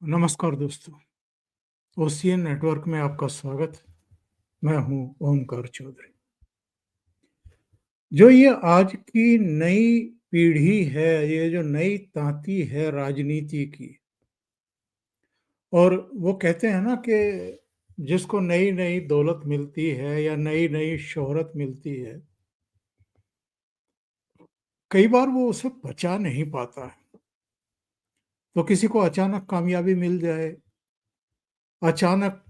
नमस्कार दोस्तों, ocean network में आपका स्वागत। मैं हूं ओमकार चौधरी। जो ये आज की नई पीढ़ी है, ये जो नई तांती है राजनीति की, और वो कहते हैं ना कि जिसको नई नई दौलत मिलती है या नई नई शोहरत मिलती है, कई बार वो उसे बचा नहीं पाता है। तो किसी को अचानक कामयाबी मिल जाए, अचानक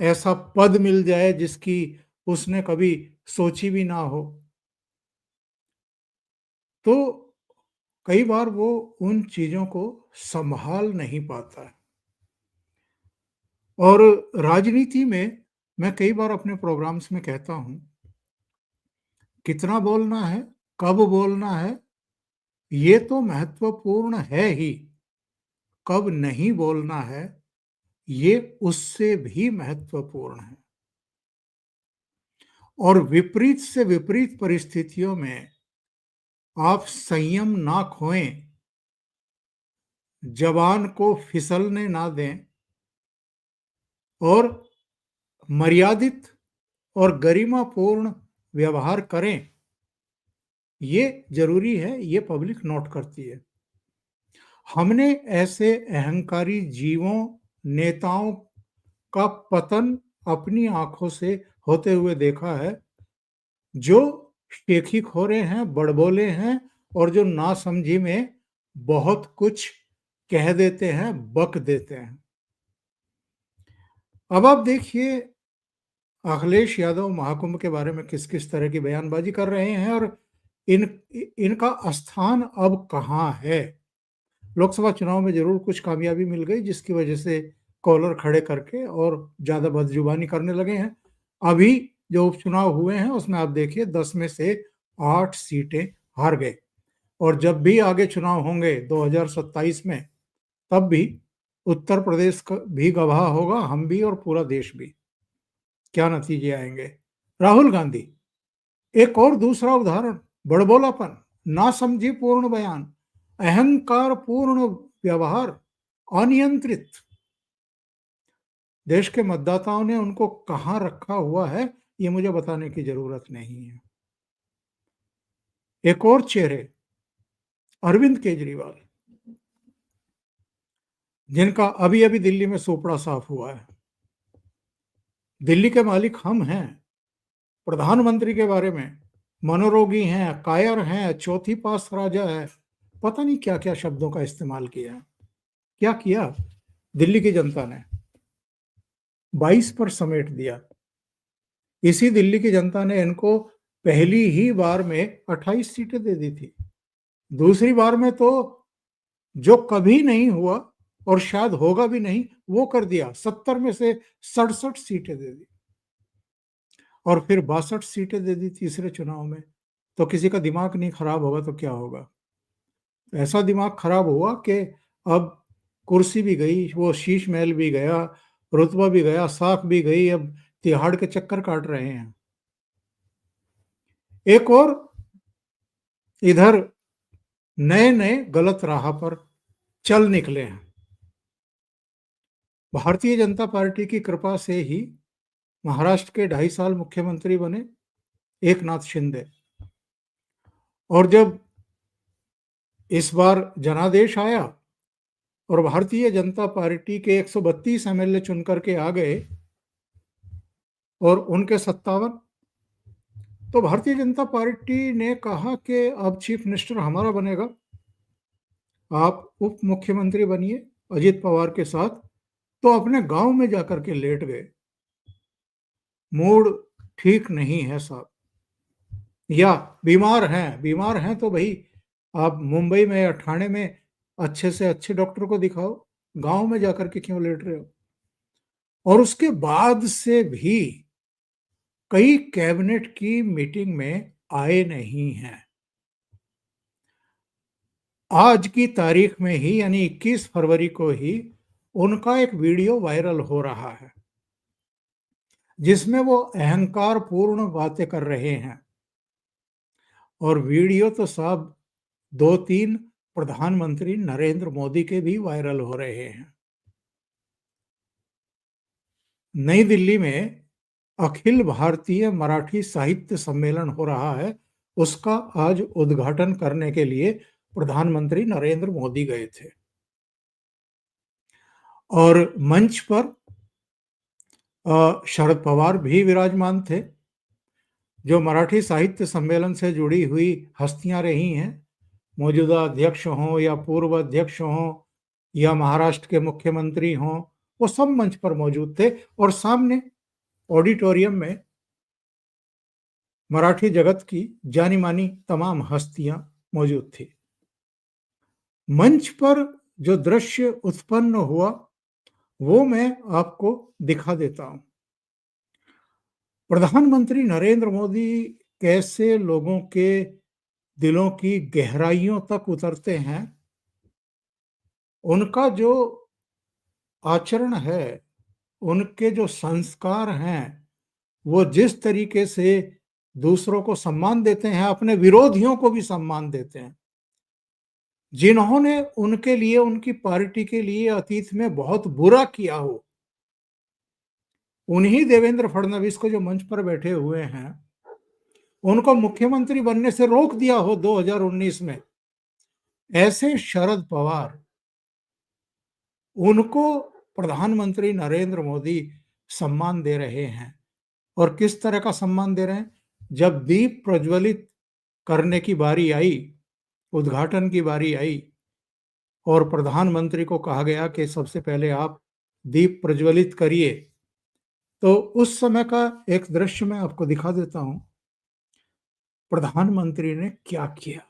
ऐसा पद मिल जाए जिसकी उसने कभी सोची भी ना हो, तो कई बार वो उन चीज़ों को सँभाल नहीं पाता है। और राजनीति में मैं कई बार अपने प्रोग्राम्स में कहता हूँ, कितना बोलना है, कब बोलना है, ये तो महत्वपूर्ण है ही, कब नहीं बोलना है, ये उससे भी महत्वपूर्ण है। और विपरीत से विपरीत परिस्थितियों में आप संयम ना खोएँ, ज़बान को फिसलने ना दें और मर्यादित और गरिमापूर्ण व्यवहार करें, ये ज़रूरी है, ये पब्लिक नोट करती है। हमने ऐसे अहंकारी जीवों, नेताओं का पतन अपनी आँखों से होते हुए देखा है, जो शेखी-खोरे हैं, बड़बोले हैं और जो नासमझी में बहुत कुछ कह देते हैं, बक देते हैं। अब आप देखिए, अखिलेश यादव महाकुंभ के बारे में किस-किस तरह की बयानबाज़ी कर रहे हैं और इनका स्थान अब कहाँ है? लोकसभा चुनाव में ज़रूर कुछ कामयाबी मिल गई जिसकी वजह से कॉलर खड़े करके और ज़्यादा बदज़ुबानी करने लगे हैं। अभी जो उपचुनाव हुए हैं उसमें आप देखिए 10 में से 8 सीटें हार गए और जब भी आगे चुनाव होंगे 2027 में, तब भी उत्तर प्रदेश क भी गवाह होगा, हम भी और पूरा देश भी। क्या नतीजे आएँगे? राहुल गांधी, एक और दूसरा उदाहरण, बड़बोलापन, नासमझीपूर्ण बयान, अहंकारपूर्ण व्यवहार, अनियंत्रित। देश के मतदाताओं ने उनको कहाँ रखा हुआ है, ये मुझे बताने की जरूरत नहीं है। एक और चेहरे, अरविंद केजरीवाल, जिनका अभी-अभी दिल्ली में सूपड़ा साफ हुआ है। दिल्ली के मालिक हम हैं, प्रधानमंत्री के बारे में मनोरोगी हैं, कायर हैं, चौथी पास राजा है, पता नहीं क्या-क्या शब्दों का इस्तेमाल किया है। क्या किया दिल्ली की जनता ने? 22 पर समेट दिया। इसी दिल्ली की जनता ने इनको पहली ही बार में 28 सीटें दे दी थी। दूसरी बार में तो जो कभी नहीं हुआ और शायद होगा भी नहीं, वो कर दिया। 70 में से 67 सीटें दे दी और फिर 62 सीटें दे दी तीसरे चुनाव में। तो किसी का दिमाग नहीं खराब होगा तो क्या होगा? ऐसा दिमाग खराब हुआ कि अब कुर्सी भी गई, वो शीश महल भी गया, रुतबा भी गया, साख भी गई, अब तिहाड़ के चक्कर काट रहे हैं। एक और इधर नए-नए गलत राह पर चल निकले हैं। भारतीय जनता पार्टी की कृपा से ही महाराष्ट्र के 2.5 साल मुख्यमंत्री बने एकनाथ शिंदे, और जब इस बार जनादेश आया और भारतीय जनता पार्टी के 132 एमएलए चुन करके आ गए और उनके 57, तो भारतीय जनता पार्टी ने कहा कि अब चीफ मिनिस्टर हमारा बनेगा, आप उप मुख्यमंत्री बनिए अजित पवार के साथ। तो अपने गांव में जाकर के लेट गए। मूड ठीक नहीं है साहब, या बीमार हैं तो भाई आप मुंबई में या ठाणे में अच्छे से अच्छे डॉक्टर को दिखाओ, गांव में जाकर के क्यों लेट रहे हो? और उसके बाद से भी कई कैबिनेट की मीटिंग में आए नहीं हैं। आज की तारीख में ही यानी 21 फरवरी को ही उनका एक वीडियो वायरल हो रहा है जिसमें वो अहंकार पूर्ण बातें कर रहे हैं, और वीडियो तो साहब 2-3 प्रधानमंत्री नरेंद्र मोदी के भी वायरल हो रहे हैं। नई दिल्ली में अखिल भारतीय मराठी साहित्य सम्मेलन हो रहा है, उसका आज उद्घाटन करने के लिए प्रधानमंत्री नरेंद्र मोदी गए थे और मंच पर शरद पवार भी विराजमान थे, जो मराठी साहित्य सम्मेलन से जुड़ी हुई हस्तियां रही हैं, मौजूदा अध्यक्ष हों या पूर्व अध्यक्ष हों या महाराष्ट्र के मुख्यमंत्री हों, वो सब मंच पर मौजूद थे और सामने ऑडिटोरियम में मराठी जगत की जानी मानी तमाम हस्तियां मौजूद थी। मंच पर जो दृश्य उत्पन्न हुआ वो मैं आपको दिखा देता हूं। प्रधानमंत्री नरेंद्र मोदी कैसे लोगों के दिलों की गहराइयों तक उतरते हैं, उनका जो आचरण है, उनके जो संस्कार हैं, वो जिस तरीके से दूसरों को सम्मान देते हैं, अपने विरोधियों को भी सम्मान देते हैं। जिन्होंने उनके लिए, उनकी पार्टी के लिए अतीत में बहुत बुरा किया हो, उन्हीं देवेंद्र फडणवीस को जो मंच पर बैठे हुए हैं, उनको मुख्यमंत्री बनने से रोक दिया हो 2019 में, ऐसे शरद पवार, उनको प्रधानमंत्री नरेंद्र मोदी सम्मान दे रहे हैं। और किस तरह का सम्मान दे रहे हैं? जब दीप प्रज्वलित करने की बारी आई, उद्घाटन की बारी आई और प्रधानमंत्री को कहा गया कि सबसे पहले आप दीप प्रज्वलित करिए, तो उस समय का एक दृश्य मैं आपको दिखा देता हूं। प्रधानमंत्री ने क्या किया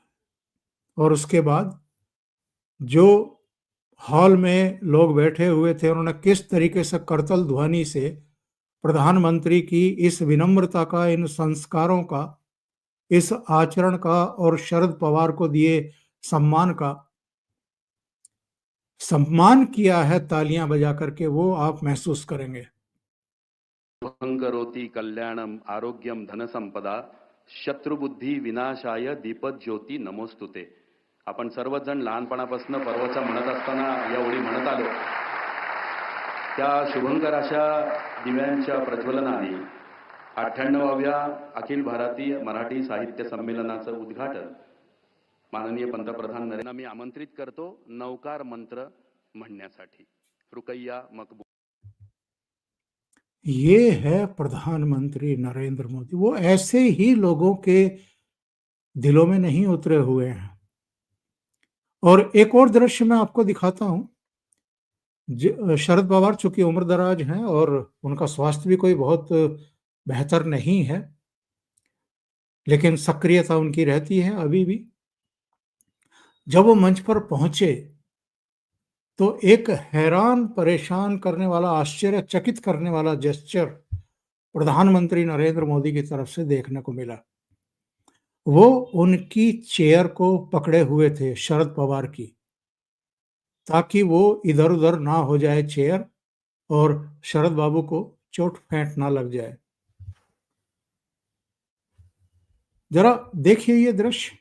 और उसके बाद जो हॉल में लोग बैठे हुए थे, उन्होंने किस तरीके से करतल ध्वनि से प्रधानमंत्री की इस विनम्रता का, इन संस्कारों का, इस आचरण का और शरद पवार को दिए सम्मान का सम्मान किया है तालियां बजा करके, वो आप महसूस करेंगे। करोति कल्याणम आरोग्यम धनसंपदा शत्रुबुद्धी विनाशाय दीपज्योती नमोस्तुते। आपण सर्वजण लहानपणापासून पर्वचा म्हणत असताना या ओळी म्हणत आलो, त्या शुभंकर अशा दिव्यांच्या प्रज्वलनाने 98व्या अखिल भारतीय मराठी साहित्य संमेलनाचं उद्घाटन माननीय पंतप्रधान नरेंद्र मी आमंत्रित करतो नवकार मंत्र म्हणण्यासाठी। रुकैया मकबूल। ये है प्रधानमंत्री नरेंद्र मोदी, वो ऐसे ही लोगों के दिलों में नहीं उतरे हुए हैं। और एक और दृश्य मैं आपको दिखाता हूं। शरद पवार चूंकि उम्र दराज हैं और उनका स्वास्थ्य भी कोई बहुत बेहतर नहीं है, लेकिन सक्रियता उनकी रहती है अभी भी। जब वो मंच पर पहुंचे तो एक हैरान परेशान करने वाला, आश्चर्यचकित करने वाला जेस्चर प्रधानमंत्री नरेंद्र मोदी की तरफ से देखने को मिला। वो उनकी चेयर को पकड़े हुए थे, शरद पवार की, ताकि वो इधर उधर ना हो जाए चेयर और शरद बाबू को चोट फेंट ना लग जाए। जरा देखिए ये दृश्य।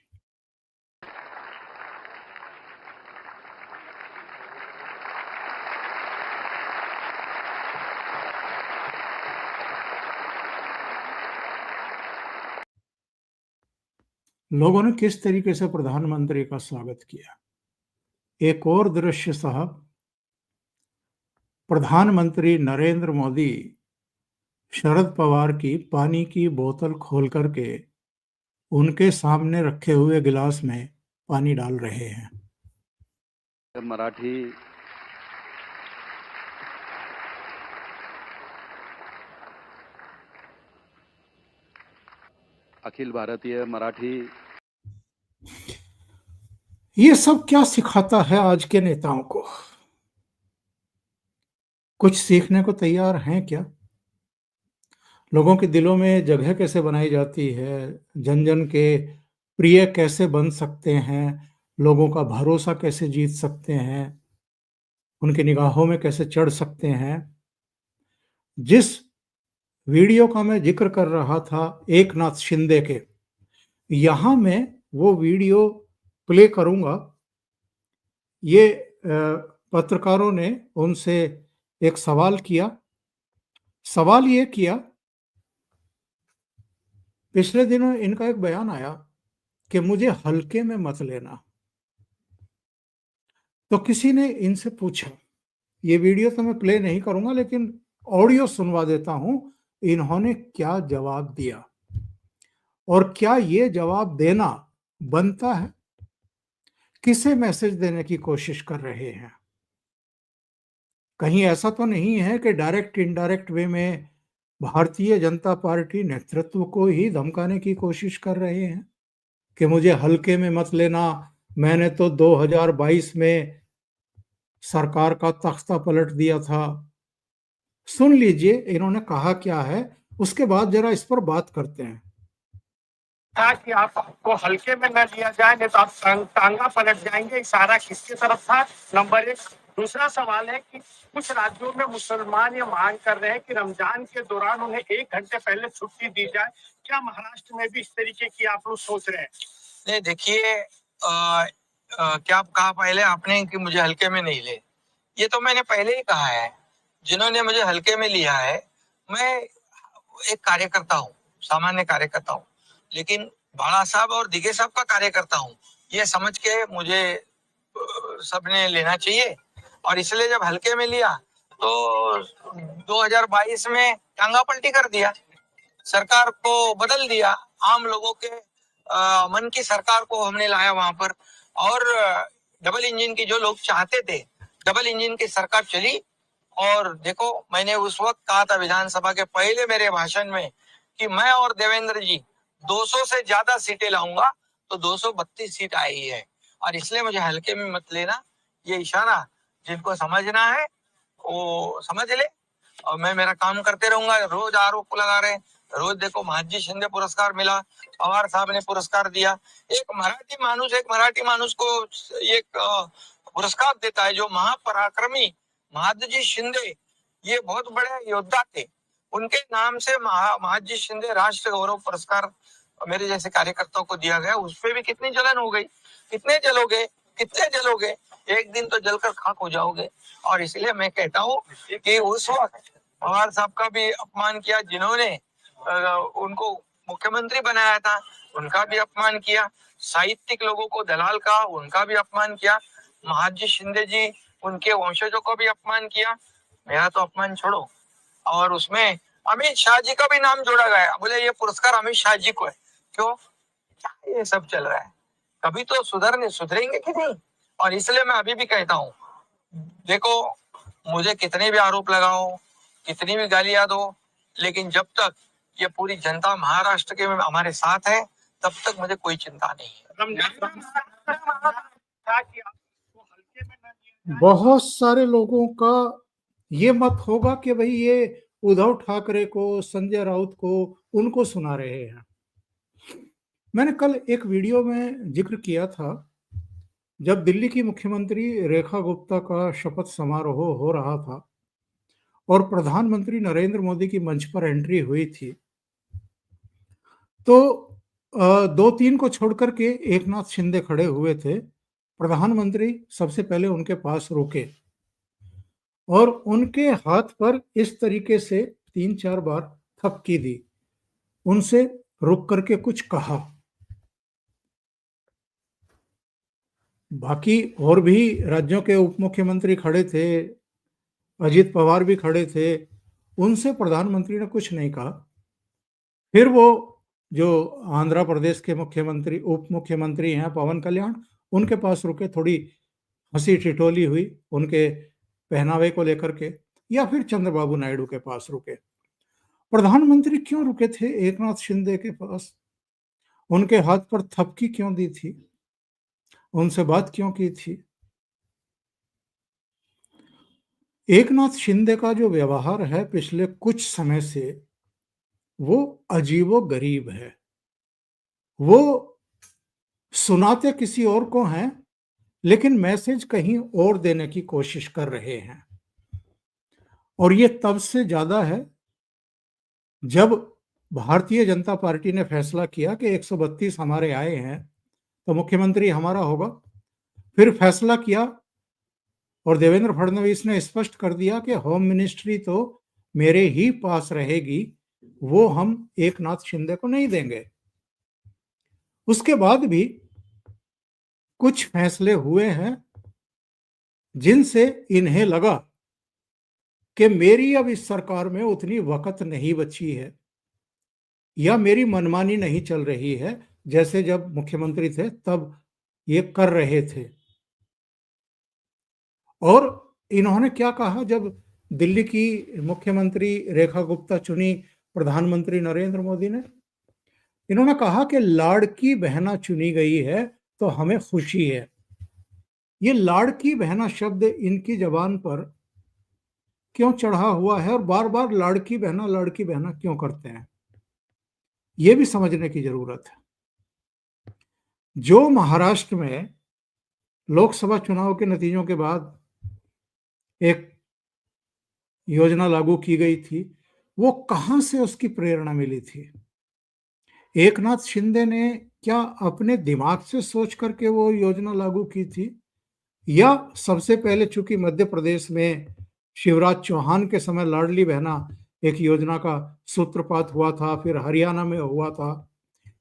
लोगों ने किस तरीके से प्रधानमंत्री का स्वागत किया। एक और दृश्य साहब, प्रधानमंत्री नरेंद्र मोदी शरद पवार की पानी की बोतल खोल करके उनके सामने रखे हुए गिलास में पानी डाल रहे हैं। मराठी अखिल भारतीय मराठी, ये सब क्या सिखाता है आज के नेताओं को? कुछ सीखने को तैयार हैं क्या? लोगों के दिलों में जगह कैसे बनाई जाती है, जन जन के प्रिय कैसे बन सकते हैं, लोगों का भरोसा कैसे जीत सकते हैं, उनकी निगाहों में कैसे चढ़ सकते हैं। जिस वीडियो का मैं जिक्र कर रहा था एकनाथ शिंदे के, यहां मैं वो वीडियो प्ले करूंगा। ये पत्रकारों ने उनसे एक सवाल किया सवाल ये किया, पिछले दिनों इनका एक बयान आया कि मुझे हल्के में मत लेना। तो किसी ने इनसे पूछा, ये वीडियो तो मैं प्ले नहीं करूंगा लेकिन ऑडियो सुनवा देता हूं, इन्होंने क्या जवाब दिया और क्या ये जवाब देना बनता है, किसे मैसेज देने की कोशिश कर रहे हैं। कहीं ऐसा तो नहीं है कि डायरेक्ट इनडायरेक्ट वे में भारतीय जनता पार्टी नेतृत्व को ही धमकाने की कोशिश कर रहे हैं कि मुझे हल्के में मत लेना, मैंने तो 2022 में सरकार का तख्ता पलट दिया था। सुन लीजिए इन्होंने कहा क्या है, उसके बाद जरा इस पर बात करते हैं। था कि आपको हल्के में न लिया जाए, नहीं तो आप टांगा पलट जाएंगे। इशारा किसकी तरफ था? नंबर एक। दूसरा सवाल है कि कुछ राज्यों में मुसलमान ये मांग कर रहे हैं कि रमजान के दौरान उन्हें 1 घंटे पहले छुट्टी दी जाए। क्या महाराष्ट्र में भी इस तरीके की आप लोग सोच रहे हैं? नहीं, देखिए, क्या कहा पहले आपने कि मुझे हल्के में नहीं ले? ये तो मैंने पहले ही कहा है, जिन्होंने मुझे हल्के में लिया है, मैं एक कार्यकर्ता हूँ, सामान्य कार्यकर्ता हूँ, लेकिन बाला साहब और दिगे साहब का कार्यकर्ता हूँ। ये समझ के मुझे सबने लेना चाहिए, और इसलिए जब हल्के में लिया तो 2022 में टांगा पलटी कर दिया, सरकार को बदल दिया, आम लोगों के मन की सरकार को हमने लाया वहां पर, और डबल इंजन की जो लोग चाहते थे, डबल इंजन की सरकार चली। और देखो, मैंने उस वक्त कहा था विधानसभा के पहले मेरे भाषण में कि मैं और देवेंद्र जी 200 से ज्यादा सीटें लाऊंगा, तो 232 सीट आई है। और इसलिए मुझे हल्के में मत लेना, ये इशारा जिनको समझना है वो समझ ले, और मैं मेरा काम करते रहूंगा। रोज आरोप लगा रहे, रोज देखो महाजी शिंदे पुरस्कार मिला, पवार साहब ने पुरस्कार दिया। एक मराठी मानुस को एक पुरस्कार देता है जो महापराक्रमी महादजी शिंदे, ये बहुत बड़े योद्धा थे, उनके नाम से महादजी शिंदे राष्ट्र गौरव पुरस्कार मेरे जैसे कार्यकर्ताओं को दिया गया। उस पर भी कितनी जलन हो गई। कितने जलोगे, एक दिन तो जलकर खाक हो जाओगे। और इसलिए मैं कहता हूँ कि उस वक्त पवार साहब का भी अपमान किया, जिन्होंने उनको मुख्यमंत्री बनाया था, उनका भी अपमान किया। साहित्यिक लोगों को दलाल कहा, उनका भी अपमान किया। महादजी शिंदे जी, उनके वंशजों को भी अपमान किया। मेरा तो अपमान छोड़ो, और उसमें अमित शाह जी का भी नाम जोड़ा गया। बोले ये पुरस्कार अमित शाह जी को है। क्यों? क्या ये सब चल रहा है? कभी तो सुधरेंगे कि नहीं? और इसलिए मैं अभी भी कहता हूँ, देखो, मुझे कितने भी आरोप लगाओ, कितनी भी गालियां दो, लेकिन जब तक ये पूरी जनता महाराष्ट्र के हमारे साथ है, तब तक मुझे कोई चिंता नहीं है। बहुत सारे लोगों का ये मत होगा कि भाई ये उद्धव ठाकरे को, संजय राउत को, उनको सुना रहे हैं। मैंने कल एक वीडियो में जिक्र किया था, जब दिल्ली की मुख्यमंत्री रेखा गुप्ता का शपथ समारोह हो रहा था और प्रधानमंत्री नरेंद्र मोदी की मंच पर एंट्री हुई थी, तो 2-3 को छोड़कर के एकनाथ शिंदे खड़े हुए थे। प्रधानमंत्री सबसे पहले उनके पास रुके और उनके हाथ पर इस तरीके से 3-4 बार थपकी दी, उनसे रुक करके कुछ कहा। बाकी और भी राज्यों के उप मुख्यमंत्री खड़े थे, अजित पवार भी खड़े थे, उनसे प्रधानमंत्री ने कुछ नहीं कहा। फिर वो जो आंध्र प्रदेश के मुख्यमंत्री, उप मुख्यमंत्री हैं पवन कल्याण, उनके पास रुके, थोड़ी हंसी ठिठोली हुई उनके पहनावे को लेकर के, या फिर चंद्रबाबू नायडू के पास रुके। प्रधानमंत्री क्यों रुके थे एकनाथ शिंदे के पास? उनके हाथ पर थपकी क्यों दी थी? उनसे बात क्यों की थी? एकनाथ शिंदे का जो व्यवहार है पिछले कुछ समय से, वो अजीबो-गरीब है। वो सुनाते किसी और को हैं, लेकिन मैसेज कहीं और देने की कोशिश कर रहे हैं। और ये तब से ज्यादा है जब भारतीय जनता पार्टी ने फैसला किया कि 132 हमारे आए हैं तो मुख्यमंत्री हमारा होगा। फिर फैसला किया और देवेंद्र फडणवीस ने स्पष्ट कर दिया कि होम मिनिस्ट्री तो मेरे ही पास रहेगी, वो हम एकनाथ शिंदे को नहीं देंगे। उसके बाद भी कुछ फैसले हुए हैं जिनसे इन्हें लगा कि मेरी अब इस सरकार में उतनी वक़्त नहीं बची है या मेरी मनमानी नहीं चल रही है जैसे जब मुख्यमंत्री थे तब ये कर रहे थे। और इन्होंने क्या कहा जब दिल्ली की मुख्यमंत्री रेखा गुप्ता चुनी प्रधानमंत्री नरेंद्र मोदी ने? इन्होंने कहा कि लाड़की बहना चुनी गई है तो हमें खुशी है। ये लाड़की बहना शब्द इनकी जबान पर क्यों चढ़ा हुआ है और बार बार लाड़की बहना क्यों करते हैं, ये भी समझने की जरूरत है। जो महाराष्ट्र में लोकसभा चुनाव के नतीजों के बाद एक योजना लागू की गई थी, वो कहां से उसकी प्रेरणा मिली थी? एकनाथ शिंदे ने क्या अपने दिमाग से सोच करके वो योजना लागू की थी, या सबसे पहले चूंकि मध्य प्रदेश में शिवराज चौहान के समय लाडली बहना एक योजना का सूत्रपात हुआ था, फिर हरियाणा में हुआ था,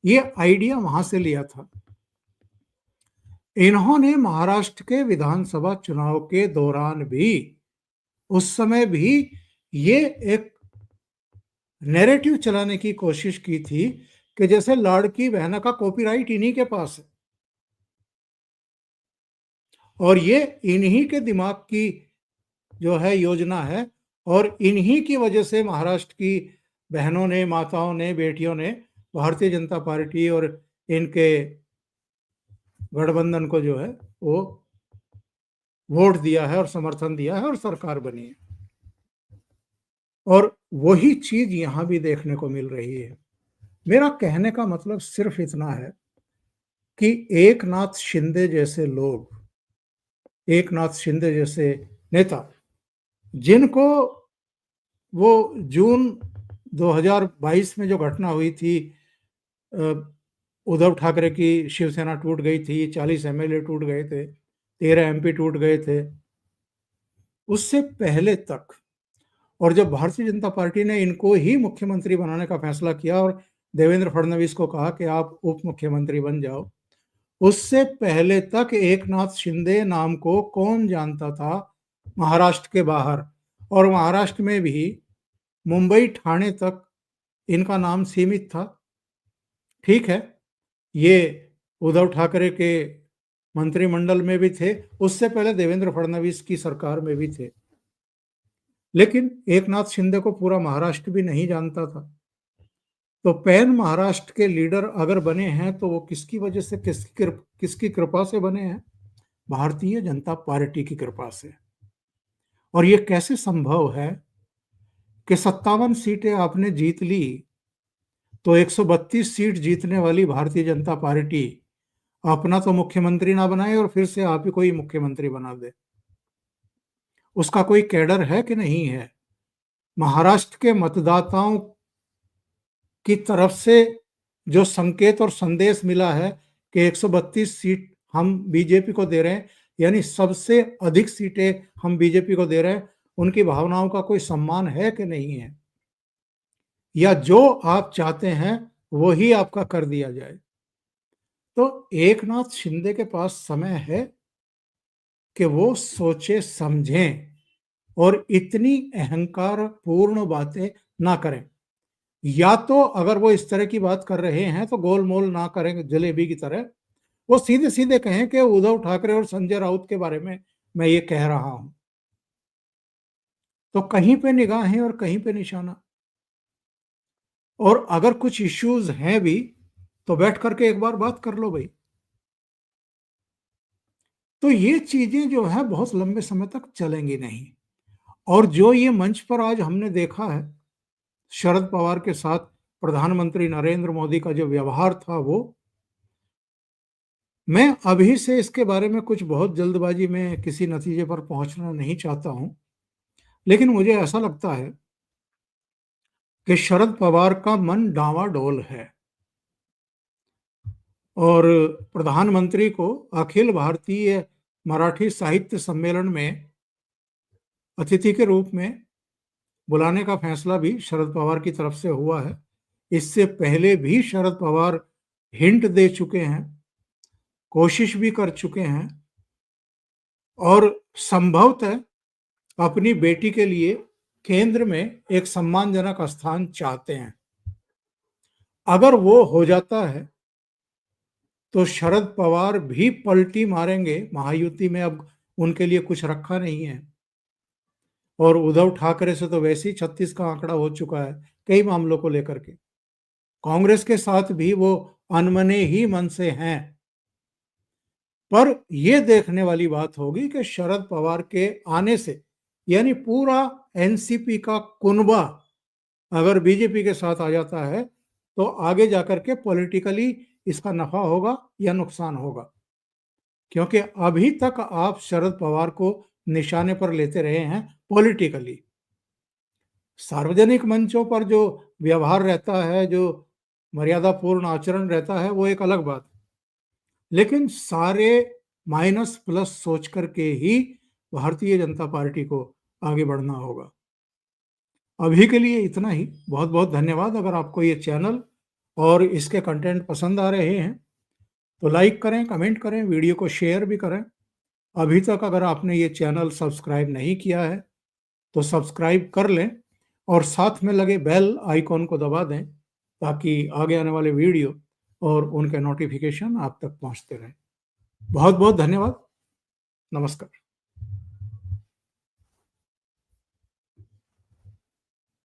ये आइडिया वहां से लिया था। इन्होंने महाराष्ट्र के विधानसभा चुनाव के दौरान भी, उस समय भी ये एक नैरेटिव चलाने की कोशिश की थी कि जैसे लाड़की बहना का कॉपीराइट इन्हीं के पास है और ये इन्हीं के दिमाग की जो है योजना है और इन्हीं की वजह से महाराष्ट्र की बहनों ने, माताओं ने, बेटियों ने भारतीय जनता पार्टी और इनके गठबंधन को जो है वो वोट दिया है और समर्थन दिया है और सरकार बनी है। और वही चीज यहां भी देखने को मिल रही है। मेरा कहने का मतलब सिर्फ इतना है कि एकनाथ शिंदे जैसे लोग, एकनाथ शिंदे जैसे नेता, जिनको वो जून 2022 में जो घटना हुई थी, उद्धव ठाकरे की शिवसेना टूट गई थी, 40 एमएलए टूट गए थे, 13 एमपी टूट गए थे, उससे पहले तक, और जब भारतीय जनता पार्टी ने इनको ही मुख्यमंत्री बनाने का फैसला किया और देवेंद्र फडणवीस को कहा कि आप उप मुख्यमंत्री बन जाओ, उससे पहले तक एकनाथ शिंदे नाम को कौन जानता था महाराष्ट्र के बाहर? और महाराष्ट्र में भी मुंबई, ठाणे तक इनका नाम सीमित था। ठीक है, ये उद्धव ठाकरे के मंत्रिमंडल में भी थे, उससे पहले देवेंद्र फडणवीस की सरकार में भी थे, लेकिन एकनाथ शिंदे को पूरा महाराष्ट्र भी नहीं जानता था। तो पैन महाराष्ट्र के लीडर अगर बने हैं तो वो किसकी वजह से, किसकी कृपा से बने हैं? भारतीय जनता पार्टी की कृपा से। और ये कैसे संभव है कि 57 सीटें आपने जीत ली तो 132 सीट जीतने वाली भारतीय जनता पार्टी अपना तो मुख्यमंत्री ना बनाए और फिर से आप ही कोई मुख्यमंत्री बना दे? उसका कोई कैडर है कि नहीं है? महाराष्ट्र के मतदाताओं की तरफ से जो संकेत और संदेश मिला है कि 132 सीट हम बीजेपी को दे रहे हैं, यानी सबसे अधिक सीटें हम बीजेपी को दे रहे हैं, उनकी भावनाओं का कोई सम्मान है कि नहीं है? या जो आप चाहते हैं वही आपका कर दिया जाए? तो एकनाथ शिंदे के पास समय है कि वो सोचे समझें और इतनी अहंकार पूर्ण बातें ना करें। या तो अगर वो इस तरह की बात कर रहे हैं तो गोलमोल ना करें जलेबी की तरह, वो सीधे सीधे कहें कि उद्धव ठाकरे और संजय राउत के बारे में मैं ये कह रहा हूं। तो कहीं पे निगाहें और कहीं पे निशाना। और अगर कुछ इश्यूज हैं भी तो बैठ करके एक बार बात कर लो भाई। तो ये चीजें जो है बहुत लंबे समय तक चलेंगी नहीं। और जो ये मंच पर आज हमने देखा है शरद पवार के साथ प्रधानमंत्री नरेंद्र मोदी का जो व्यवहार था, वो मैं अभी से इसके बारे में कुछ बहुत जल्दबाजी में किसी नतीजे पर पहुंचना नहीं चाहता हूं, लेकिन मुझे ऐसा लगता है कि शरद पवार का मन डांवाडोल है और प्रधानमंत्री को अखिल भारतीय मराठी साहित्य सम्मेलन में अतिथि के रूप में बुलाने का फैसला भी शरद पवार की तरफ से हुआ है। इससे पहले भी शरद पवार हिंट दे चुके हैं, कोशिश भी कर चुके हैं और संभवतः अपनी बेटी के लिए केंद्र में एक सम्मानजनक स्थान चाहते हैं। अगर वो हो जाता है तो शरद पवार भी पलटी मारेंगे। महायुति में अब उनके लिए कुछ रखा नहीं है और उद्धव ठाकरे से तो वैसे ही 36 का आंकड़ा हो चुका है कई मामलों को लेकर के। कांग्रेस के साथ भी वो अनमने ही मन से हैं। पर यह देखने वाली बात होगी कि शरद पवार के आने से यानी पूरा एनसीपी का कुनबा अगर बीजेपी के साथ आ जाता है तो आगे जाकर के पॉलिटिकली इसका नफा होगा या नुकसान होगा, क्योंकि अभी तक आप शरद पवार को निशाने पर लेते रहे हैं पॉलिटिकली। सार्वजनिक मंचों पर जो व्यवहार रहता है, जो मर्यादापूर्ण आचरण रहता है, वो एक अलग बात, लेकिन सारे माइनस प्लस सोच करके ही भारतीय जनता पार्टी को आगे बढ़ना होगा। अभी के लिए इतना ही। बहुत बहुत धन्यवाद। अगर आपको ये चैनल और इसके कंटेंट पसंद आ रहे हैं तो लाइक करें, कमेंट करें, वीडियो को शेयर भी करें। अभी तक अगर आपने ये चैनल सब्सक्राइब नहीं किया है तो सब्सक्राइब कर लें और साथ में लगे बेल आइकॉन को दबा दें ताकि आगे आने वाले वीडियो और उनके नोटिफिकेशन आप तक पहुंचते रहें। बहुत बहुत धन्यवाद। नमस्कार।